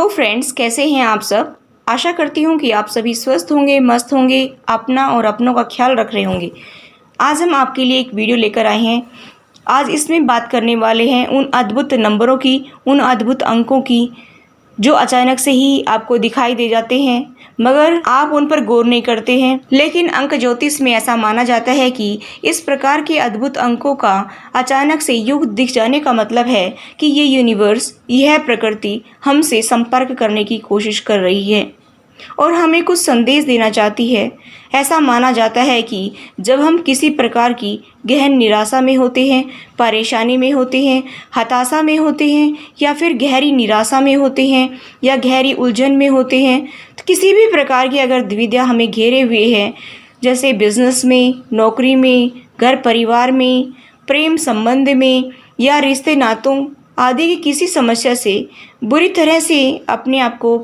Hello friends, कैसे हैं आप सब। आशा करती हूँ कि आप सभी स्वस्थ होंगे, मस्त होंगे, अपना और अपनों का ख्याल रख रहे होंगे। आज हम आपके लिए एक वीडियो लेकर आए हैं। आज इसमें बात करने वाले हैं उन अद्भुत नंबरों की, उन अद्भुत अंकों की जो अचानक से ही आपको दिखाई दे जाते हैं, मगर आप उन पर गौर नहीं करते हैं। लेकिन अंक ज्योतिष में ऐसा माना जाता है कि इस प्रकार के अद्भुत अंकों का अचानक से युग दिख जाने का मतलब है कि ये यूनिवर्स, यह प्रकृति हमसे संपर्क करने की कोशिश कर रही है और हमें कुछ संदेश देना चाहती है। ऐसा माना जाता है कि जब हम किसी प्रकार की गहन निराशा में होते हैं, परेशानी में होते हैं, हताशा में होते हैं या फिर गहरी निराशा में होते हैं या गहरी उलझन में होते हैं, तो किसी भी प्रकार की अगर दुविधा हमें घेरे हुए है, जैसे बिजनेस में, नौकरी में, घर परिवार में, प्रेम संबंध में या रिश्ते नातों आदि की किसी समस्या से बुरी तरह से अपने आप को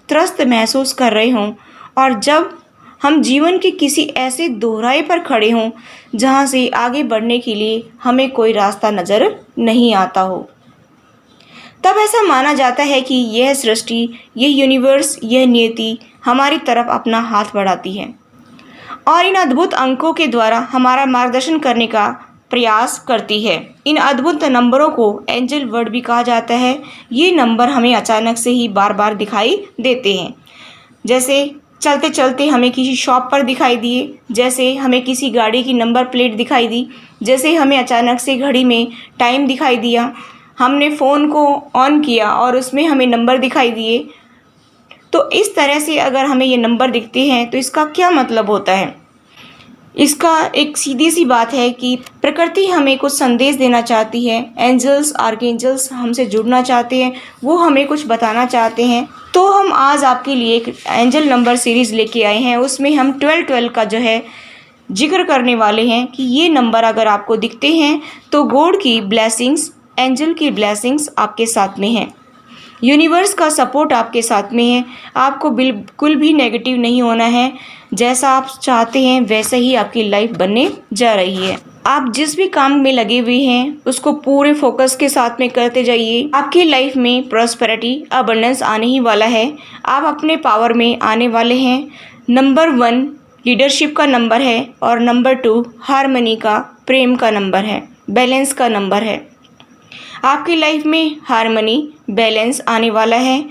त्रस्त महसूस कर रहे हों और जब हम जीवन के किसी ऐसे दोहराए पर खड़े हों जहां से आगे बढ़ने के लिए हमें कोई रास्ता नज़र नहीं आता हो, तब ऐसा माना जाता है कि यह सृष्टि, यह यूनिवर्स, यह नियति हमारी तरफ अपना हाथ बढ़ाती है और इन अद्भुत अंकों के द्वारा हमारा मार्गदर्शन करने का प्रयास करती है। इन अद्भुत नंबरों को एंजल वर्ड भी कहा जाता है। ये नंबर हमें अचानक से ही बार बार दिखाई देते हैं, जैसे चलते चलते हमें किसी शॉप पर दिखाई दिए, जैसे हमें किसी गाड़ी की नंबर प्लेट दिखाई दी, जैसे हमें अचानक से घड़ी में टाइम दिखाई दिया, हमने फ़ोन को ऑन किया और उसमें हमें नंबर दिखाई दिए। तो इस तरह से अगर हमें ये नंबर दिखते हैं तो इसका क्या मतलब होता है। इसका एक सीधी सी बात है कि प्रकृति हमें कुछ संदेश देना चाहती है। एंजल्स, आर्कएंजल्स हमसे जुड़ना चाहते हैं, वो हमें कुछ बताना चाहते हैं। तो हम आज आपके लिए एक एंजल नंबर सीरीज़ लेके आए हैं। उसमें हम 12-12 का जो है जिक्र करने वाले हैं कि ये नंबर अगर आपको दिखते हैं तो गॉड की ब्लेसिंग्स, एंजल की ब्लेसिंग्स आपके साथ में हैं। यूनिवर्स का सपोर्ट आपके साथ में है। आपको बिल्कुल भी नेगेटिव नहीं होना है। जैसा आप चाहते हैं वैसे ही आपकी लाइफ बनने जा रही है। आप जिस भी काम में लगे हुए हैं उसको पूरे फोकस के साथ में करते जाइए। आपकी लाइफ में प्रॉस्पेरिटी, अबंडेंस आने ही वाला है। आप अपने पावर में आने वाले हैं। नंबर 1 लीडरशिप का नंबर है और नंबर 2 हार्मनी का, प्रेम का नंबर है, बैलेंस का नंबर है। आपकी लाइफ में हार्मनी, बैलेंस आने वाला है।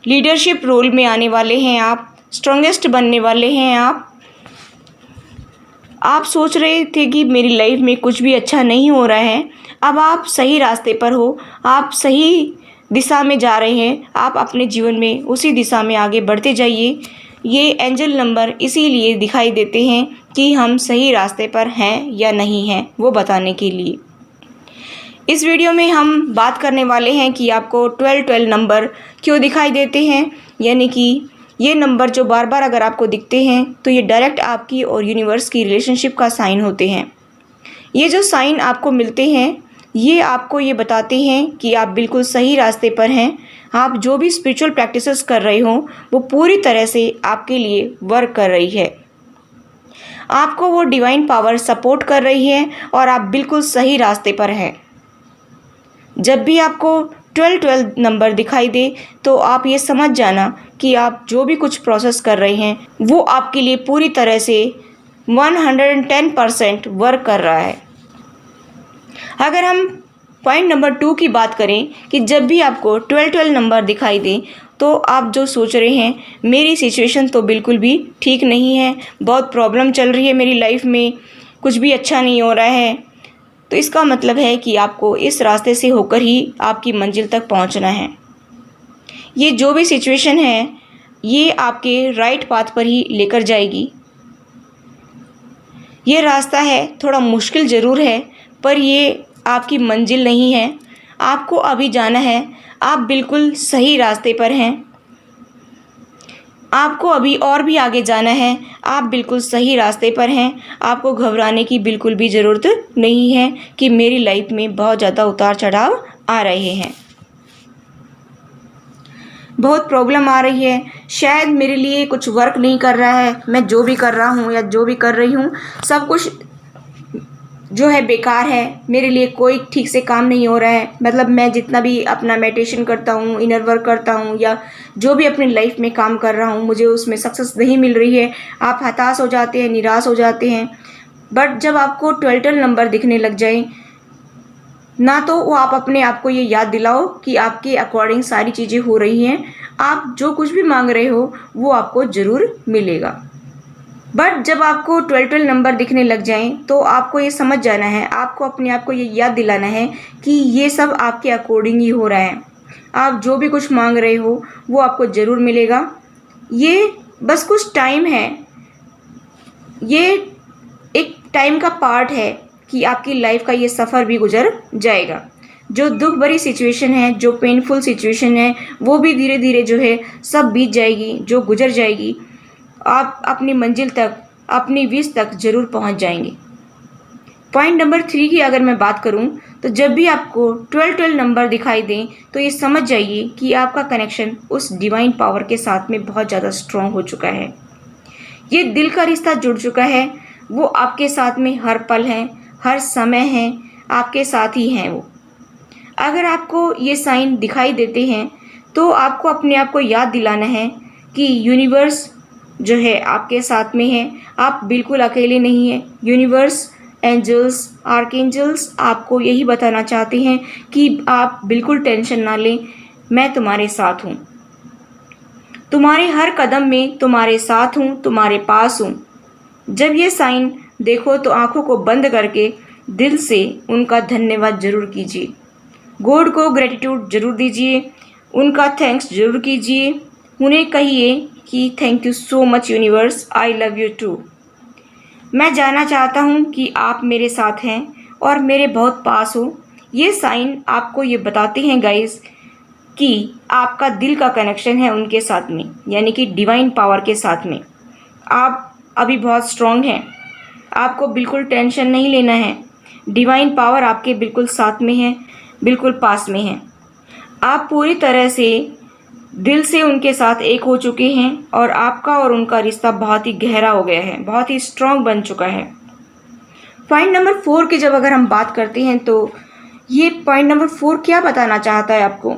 लीडरशिप रोल में आने वाले हैं आप, स्ट्रॉन्गेस्ट बनने वाले हैं आप सोच रहे थे कि मेरी लाइफ में कुछ भी अच्छा नहीं हो रहा है, अब आप सही रास्ते पर हो, आप सही दिशा में जा रहे हैं। आप अपने जीवन में उसी दिशा में आगे बढ़ते जाइए। ये एंजल नंबर इसीलिए दिखाई देते हैं कि हम सही रास्ते पर हैं या नहीं हैं, वो बताने के लिए। इस वीडियो में हम बात करने वाले हैं कि आपको 12-12 नंबर क्यों दिखाई देते हैं, यानी कि ये नंबर जो बार बार अगर आपको दिखते हैं तो ये डायरेक्ट आपकी और यूनिवर्स की रिलेशनशिप का साइन होते हैं। ये जो साइन आपको मिलते हैं ये आपको ये बताते हैं कि आप बिल्कुल सही रास्ते पर हैं। आप जो भी स्पिरिचुअल प्रैक्टिसेस कर रहे हो वो पूरी तरह से आपके लिए वर्क कर रही है। आपको वो डिवाइन पावर सपोर्ट कर रही है और आप बिल्कुल सही रास्ते पर हैं। जब भी आपको 12-12 नंबर दिखाई दे तो आप ये समझ जाना कि आप जो भी कुछ प्रोसेस कर रहे हैं वो आपके लिए पूरी तरह से 110% वर्क कर रहा है। अगर हम पॉइंट नंबर 2 की बात करें कि जब भी आपको 12-12 नंबर दिखाई दे तो आप जो सोच रहे हैं, मेरी सिचुएशन तो बिल्कुल भी ठीक नहीं है, बहुत प्रॉब्लम चल रही है मेरी लाइफ में, कुछ भी अच्छा नहीं हो रहा है, तो इसका मतलब है कि आपको इस रास्ते से होकर ही आपकी मंजिल तक पहुंचना है। ये जो भी सिचुएशन है ये आपके राइट पाथ पर ही लेकर जाएगी। ये रास्ता है थोड़ा मुश्किल ज़रूर है पर ये आपकी मंजिल नहीं है। आपको अभी जाना है, आप बिल्कुल सही रास्ते पर हैं। आपको अभी और भी आगे जाना है, आप बिल्कुल सही रास्ते पर हैं। आपको घबराने की बिल्कुल भी ज़रूरत नहीं है कि मेरी लाइफ में बहुत ज़्यादा उतार चढ़ाव आ रहे हैं, बहुत प्रॉब्लम आ रही है, शायद मेरे लिए कुछ वर्क नहीं कर रहा है, मैं जो भी कर रहा हूँ या जो भी कर रही हूँ सब कुछ जो है बेकार है, मेरे लिए कोई ठीक से काम नहीं हो रहा है, मतलब मैं जितना भी अपना मेडिटेशन करता हूँ, इनर वर्क करता हूँ या जो भी अपनी लाइफ में काम कर रहा हूँ, मुझे उसमें सक्सेस नहीं मिल रही है। आप हताश हो जाते हैं, निराश हो जाते हैं। बट जब आपको 12 नंबर दिखने लग जाए ना, तो वो आप अपने आप को ये याद दिलाओ कि आपके अकॉर्डिंग सारी चीज़ें हो रही हैं, आप जो कुछ भी मांग रहे हो वो आपको ज़रूर मिलेगा। बट जब आपको 12 नंबर दिखने लग जाएं तो आपको ये समझ जाना है, आपको अपने आप को ये याद दिलाना है कि ये सब आपके अकॉर्डिंग ही हो रहा है। आप जो भी कुछ मांग रहे हो वो आपको ज़रूर मिलेगा। ये बस कुछ टाइम है, ये एक टाइम का पार्ट है कि आपकी लाइफ का ये सफ़र भी गुजर जाएगा। जो दुख भरी सिचुएशन है, जो पेनफुल सिचुएशन है, वो भी धीरे धीरे जो है सब बीत जाएगी, जो गुजर जाएगी। आप अपनी मंजिल तक, अपनी विश तक ज़रूर पहुंच जाएंगे। पॉइंट नंबर 3 की अगर मैं बात करूं तो जब भी आपको 12 नंबर दिखाई दें तो ये समझ जाइए कि आपका कनेक्शन उस डिवाइन पावर के साथ में बहुत ज़्यादा स्ट्रॉन्ग हो चुका है। ये दिल का रिश्ता जुड़ चुका है, वो आपके साथ में हर पल है, हर समय है, आपके साथ ही हैं वो। अगर आपको ये साइन दिखाई देते हैं तो आपको अपने आप को याद दिलाना है कि यूनिवर्स जो है आपके साथ में है, आप बिल्कुल अकेले नहीं हैं। यूनिवर्स, एंजल्स, आर्कएंजल्स आपको यही बताना चाहते हैं कि आप बिल्कुल टेंशन ना लें, मैं तुम्हारे साथ हूँ, तुम्हारे हर कदम में तुम्हारे साथ हूँ, तुम्हारे पास हूँ। जब ये साइन देखो तो आंखों को बंद करके दिल से उनका धन्यवाद जरूर कीजिए, गॉड को ग्रेटिट्यूड जरूर दीजिए, उनका थैंक्स जरूर कीजिए। उन्हें कहिए कि thank you so much universe, I love you too. मैं जानना चाहता हूँ कि आप मेरे साथ हैं और मेरे बहुत पास हो। ये साइन आपको ये बताते हैं गाइस कि आपका दिल का कनेक्शन है उनके साथ में, यानी कि डिवाइन पावर के साथ में। आप अभी बहुत स्ट्रॉन्ग हैं, आपको बिल्कुल टेंशन नहीं लेना है। डिवाइन पावर आपके बिल्कुल साथ में है, बिल्कुल पास में है। आप पूरी तरह से दिल से उनके साथ एक हो चुके हैं और आपका और उनका रिश्ता बहुत ही गहरा हो गया है, बहुत ही स्ट्रॉन्ग बन चुका है। पॉइंट नंबर 4 की जब अगर हम बात करते हैं तो ये पॉइंट नंबर 4 क्या बताना चाहता है आपको?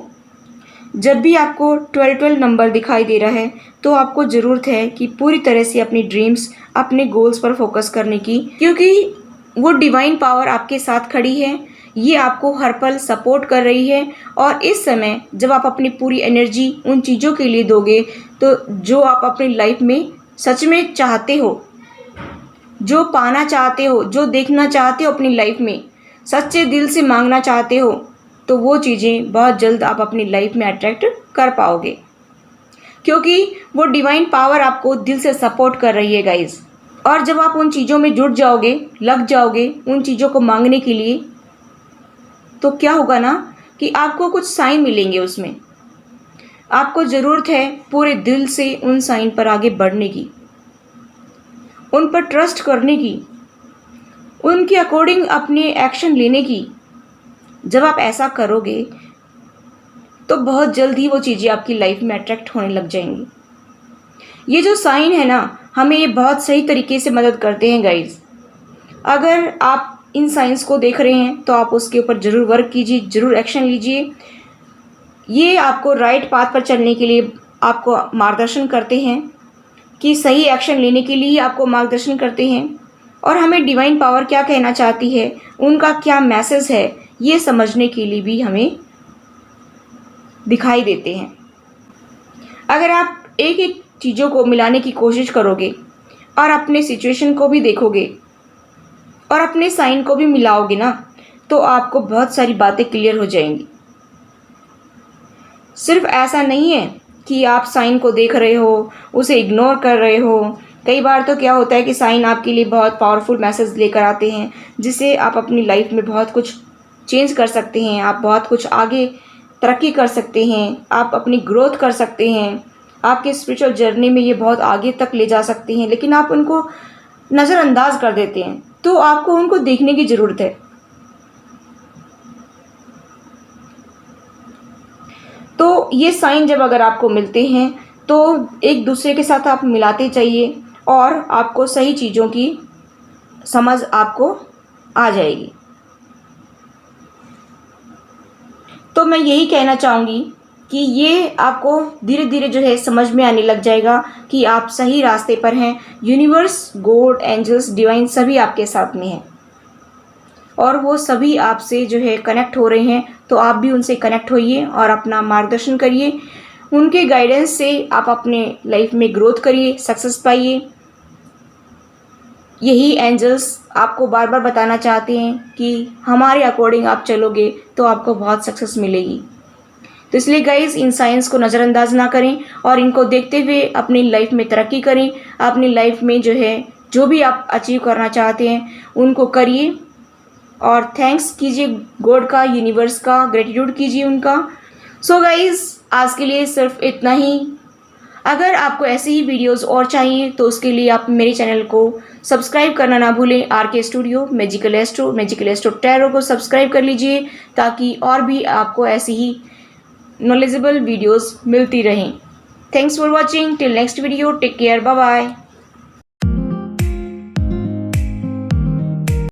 जब भी आपको 12 नंबर दिखाई दे रहा है तो आपको ज़रूरत है कि पूरी तरह से अपनी ड्रीम्स, अपने गोल्स पर फोकस करने की, क्योंकि वो डिवाइन पावर आपके साथ खड़ी है, ये आपको हर पल सपोर्ट कर रही है। और इस समय जब आप अपनी पूरी एनर्जी उन चीज़ों के लिए दोगे तो जो आप अपनी लाइफ में सच में चाहते हो, जो पाना चाहते हो, जो देखना चाहते हो अपनी लाइफ में, सच्चे दिल से मांगना चाहते हो, तो वो चीज़ें बहुत जल्द आप अपनी लाइफ में अट्रैक्ट कर पाओगे, क्योंकि वो डिवाइन पावर आपको दिल से सपोर्ट कर रही है गाइज। और जब आप उन चीज़ों में जुट जाओगे, लग जाओगे उन चीज़ों को मांगने के लिए, तो क्या होगा ना कि आपको कुछ साइन मिलेंगे उसमें। आपको ज़रूरत है पूरे दिल से उन साइन पर आगे बढ़ने की, उन पर ट्रस्ट करने की, उनके अकॉर्डिंग अपने एक्शन लेने की। जब आप ऐसा करोगे तो बहुत जल्द ही वो चीज़ें आपकी लाइफ में अट्रैक्ट होने लग जाएंगी। ये जो साइन है ना, हमें ये बहुत सही तरीके से मदद करते हैं गाइज। अगर आप इन साइंस को देख रहे हैं तो आप उसके ऊपर ज़रूर वर्क कीजिए, ज़रूर एक्शन लीजिए। ये आपको राइट पाथ पर चलने के लिए आपको मार्गदर्शन करते हैं, कि सही एक्शन लेने के लिए आपको मार्गदर्शन करते हैं। और हमें डिवाइन पावर क्या कहना चाहती है, उनका क्या मैसेज है, ये समझने के लिए भी हमें दिखाई देते हैं। अगर आप एक एक चीज़ों को मिलाने की कोशिश करोगे और अपने सिचुएशन को भी देखोगे और अपने साइन को भी मिलाओगे ना, तो आपको बहुत सारी बातें क्लियर हो जाएंगी। सिर्फ ऐसा नहीं है कि आप साइन को देख रहे हो, उसे इग्नोर कर रहे हो। कई बार तो क्या होता है कि साइन आपके लिए बहुत पावरफुल मैसेज लेकर आते हैं, जिससे आप अपनी लाइफ में बहुत कुछ चेंज कर सकते हैं, आप बहुत कुछ आगे तरक्की कर सकते हैं, आप अपनी ग्रोथ कर सकते हैं, आपके स्पिरिचुअल जर्नी में ये बहुत आगे तक ले जा सकते हैं। लेकिन आप उनको नज़रअंदाज कर देते हैं, तो आपको उनको देखने की ज़रूरत है। तो ये साइन जब अगर आपको मिलते हैं तो एक दूसरे के साथ आप मिलाते चाहिए और आपको सही चीज़ों की समझ आपको आ जाएगी। तो मैं यही कहना चाहूँगी कि ये आपको धीरे धीरे जो है समझ में आने लग जाएगा कि आप सही रास्ते पर हैं। यूनिवर्स, गॉड, एंजल्स, डिवाइन सभी आपके साथ में हैं और वो सभी आपसे जो है कनेक्ट हो रहे हैं। तो आप भी उनसे कनेक्ट होइए और अपना मार्गदर्शन करिए। उनके गाइडेंस से आप अपने लाइफ में ग्रोथ करिए, सक्सेस पाइए। यही एंजल्स आपको बार बार बताना चाहते हैं कि हमारे अकॉर्डिंग आप चलोगे तो आपको बहुत सक्सेस मिलेगी। तो इसलिए गाइज, इन साइंस को नज़रअंदाज ना करें और इनको देखते हुए अपनी लाइफ में तरक्की करें। अपनी लाइफ में जो है जो भी आप अचीव करना चाहते हैं उनको करिए और थैंक्स कीजिए गॉड का, यूनिवर्स का, ग्रेटिट्यूड कीजिए उनका। सो गाइज, आज के लिए सिर्फ इतना ही। अगर आपको ऐसे ही वीडियोस और चाहिए तो उसके लिए आप मेरे चैनल को सब्सक्राइब करना ना भूलें। RK studio magical astro tarot को सब्सक्राइब कर लीजिए ताकि और भी आपको ऐसी ही नॉलेजेबल वीडियोस मिलती रहें। Thanks for watching. Till next video, take care, bye bye.